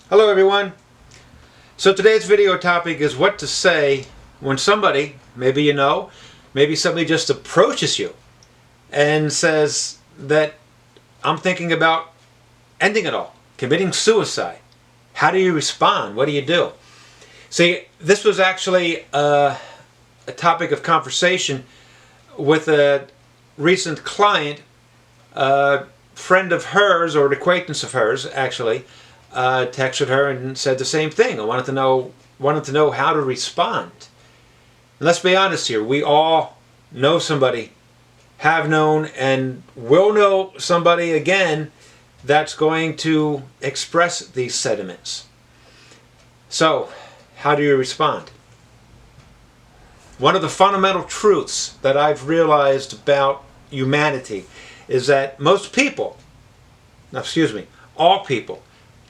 Hello everyone. So today's video topic is what to say when somebody, maybe you know, maybe somebody just approaches you and says that I'm thinking about ending it all, committing suicide. How do you respond? What do you do? See, this was actually a topic of conversation with a recent client, a friend of hers or an acquaintance of hers actually, texted her and said the same thing. I wanted to know how to respond. And let's be honest here, we all know somebody, have known, and will know somebody again that's going to express these sentiments. So, how do you respond? One of the fundamental truths that I've realized about humanity is that most people, all people,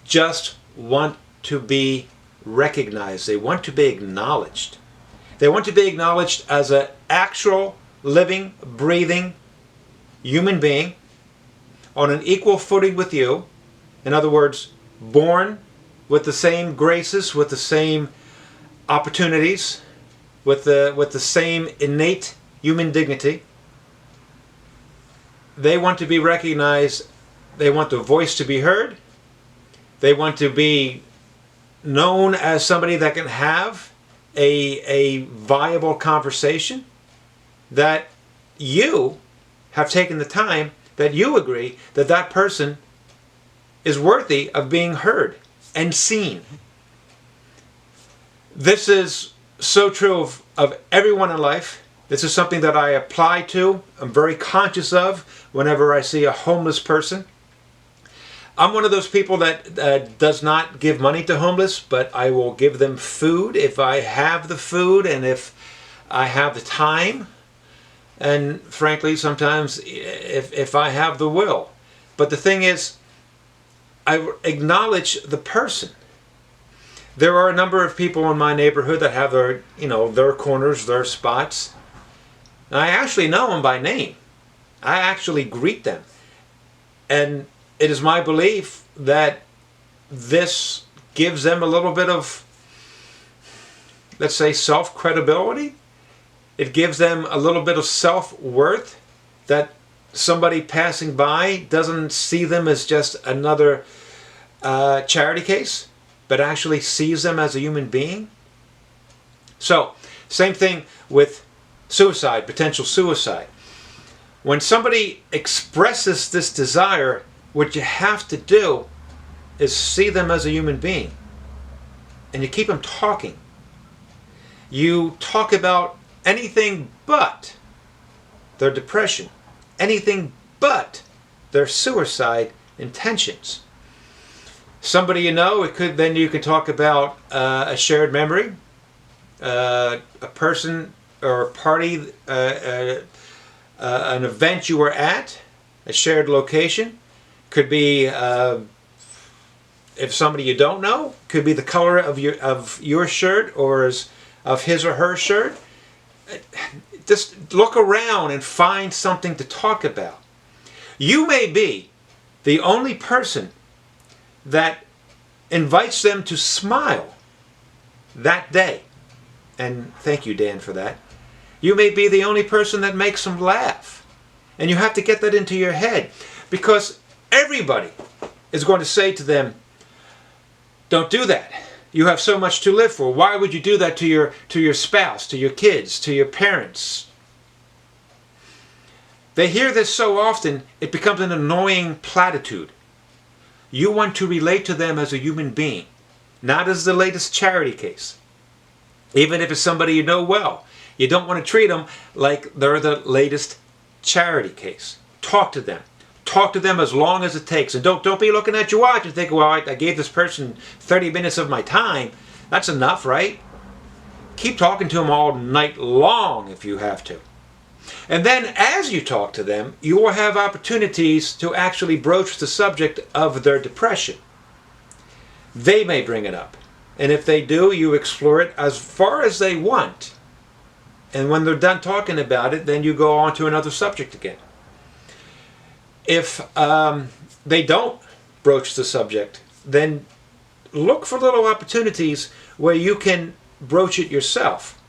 just want to be recognized. They want to be acknowledged. They want to be acknowledged as an actual, living, breathing human being on an equal footing with you. In other words, born with the same graces, with the same opportunities, with the same innate human dignity. They want to be recognized. They want their voice to be heard. They want to be known as somebody that can have a viable conversation, that you have taken the time, that you agree that that person is worthy of being heard and seen. This is so true of everyone in life. This is something that I apply to. I'm very conscious of whenever I see a homeless person. I'm one of those people that does not give money to homeless, but I will give them food if I have the food and if I have the time. And frankly, sometimes if I have the will. But the thing is, I acknowledge the person. There are a number of people in my neighborhood that have their corners, their spots. And I actually know them by name. I actually greet them. And it is my belief that this gives them a little bit of, let's say, self-credibility. It gives them a little bit of self-worth, that somebody passing by doesn't see them as just another charity case, but actually sees them as a human being. So, same thing with suicide, potential suicide. When somebody expresses this desire, what you have to do is see them as a human being. And you keep them talking. You talk about anything but their depression, anything but their suicide intentions. Somebody you know, then you can talk about a shared memory, a person or a party, an event you were at, a shared location. Could be, if somebody you don't know, could be the color of your shirt or of his or her shirt. Just look around and find something to talk about. You may be the only person that invites them to smile that day. And thank you, Dan, for that. You may be the only person that makes them laugh. And you have to get that into your head, because everybody is going to say to them, don't do that. You have so much to live for. Why would you do that to your spouse, to your kids, to your parents? They hear this so often, it becomes an annoying platitude. You want to relate to them as a human being, not as the latest charity case. Even if it's somebody you know well, you don't want to treat them like they're the latest charity case. Talk to them. Talk to them as long as it takes. And don't be looking at your watch and think, well, I gave this person 30 minutes of my time. That's enough, right? Keep talking to them all night long if you have to. And then as you talk to them, you will have opportunities to actually broach the subject of their depression. They may bring it up. And if they do, you explore it as far as they want. And when they're done talking about it, then you go on to another subject again. If they don't broach the subject, then look for little opportunities where you can broach it yourself.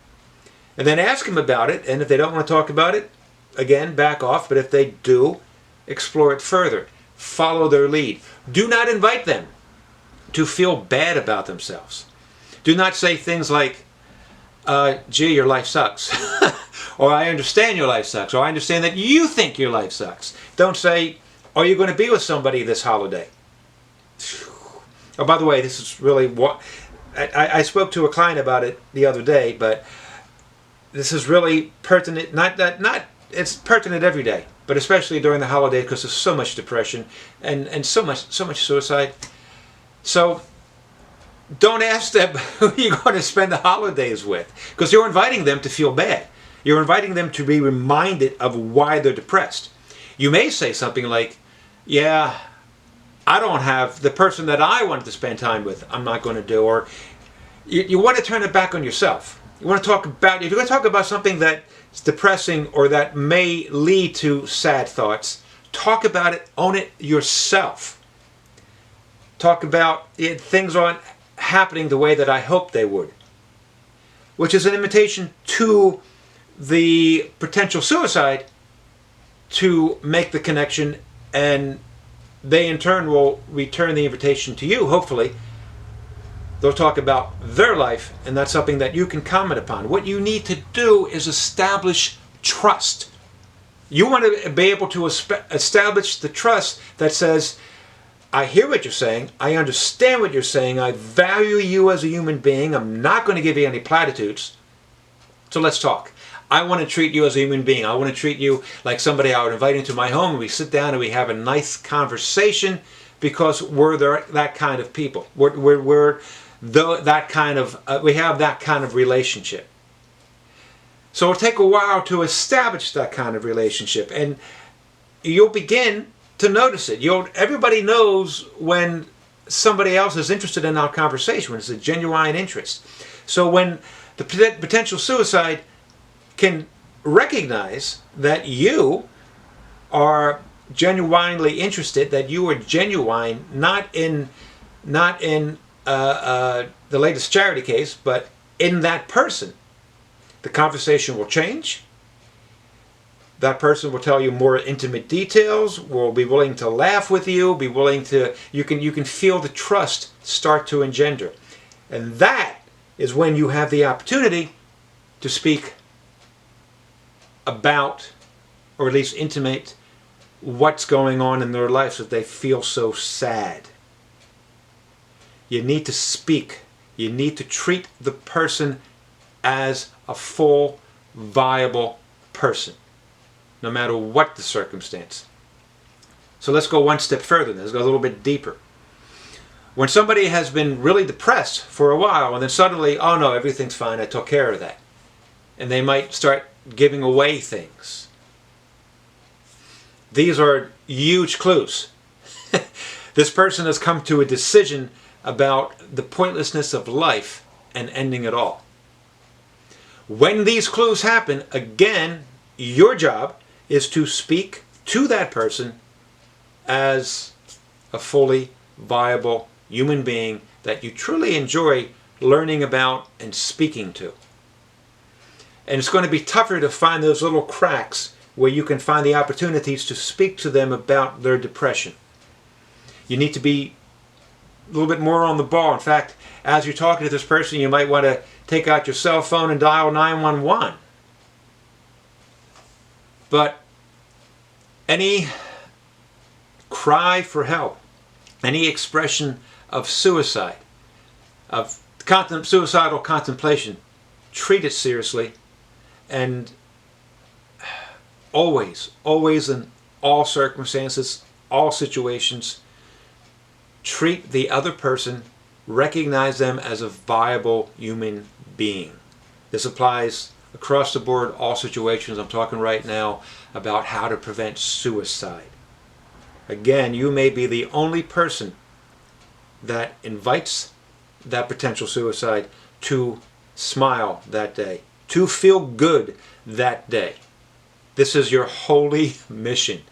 And then ask them about it, and if they don't want to talk about it, again, back off. But if they do, explore it further. Follow their lead. Do not invite them to feel bad about themselves. Do not say things like, gee, your life sucks. Or I understand your life sucks. Or I understand that you think your life sucks. Don't say, are you going to be with somebody this holiday? Oh, by the way, this is really what... I spoke to a client about it the other day, but this is really pertinent. It's pertinent every day, but especially during the holiday because there's so much depression and so much suicide. So don't ask them who you're going to spend the holidays with, because you're inviting them to feel bad. You're inviting them to be reminded of why they're depressed. You may say something like, yeah, I don't have the person that I wanted to spend time with, I'm not going to do. Or you want to turn it back on yourself. You want to talk about, if you're going to talk about something that's depressing or that may lead to sad thoughts, talk about it, own it yourself. Talk about it, things aren't happening the way that I hoped they would. Which is an invitation to the potential suicide to make the connection, and they in turn will return the invitation to you, hopefully. They'll talk about their life, and that's something that you can comment upon. What you need to do is establish trust. You want to be able to establish the trust that says, I hear what you're saying, I understand what you're saying, I value you as a human being, I'm not going to give you any platitudes, so let's talk. I want to treat you as a human being. I want to treat you like somebody I would invite into my home, and we sit down and we have a nice conversation, because we're that kind of people. We have that kind of relationship. So it'll take a while to establish that kind of relationship, and you'll begin to notice it. Everybody knows when somebody else is interested in our conversation, when it's a genuine interest. So when the potential suicide can recognize that you are genuinely interested, that you are genuine, not in the latest charity case, but in that person, the conversation will change. That person will tell you more intimate details, will be willing to laugh with you, you can feel the trust start to engender. And that is when you have the opportunity to speak about, or at least intimate, what's going on in their lives that they feel so sad. You need to speak. You need to treat the person as a full, viable person, no matter what the circumstance. So let's go one step further. Let's go a little bit deeper. When somebody has been really depressed for a while, and then suddenly, oh no, everything's fine, I took care of that. And they might start giving away things. These are huge clues. This person has come to a decision about the pointlessness of life and ending it all. When these clues happen, again, your job is to speak to that person as a fully viable human being that you truly enjoy learning about and speaking to. And it's going to be tougher to find those little cracks where you can find the opportunities to speak to them about their depression. You need to be a little bit more on the ball. In fact, as you're talking to this person, you might want to take out your cell phone and dial 911. But any cry for help, any expression of suicide, of suicidal contemplation, treat it seriously. And always in all circumstances, all situations, treat the other person, recognize them as a viable human being. This applies across the board, all situations. I'm talking right now about how to prevent suicide. Again, you may be the only person that invites that potential suicide to smile that day, to feel good that day. This is your holy mission.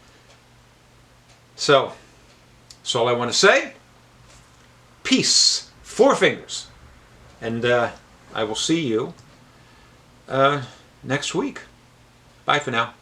So, that's all I want to say. Peace 4 fingers. And I will see you next week. Bye for now.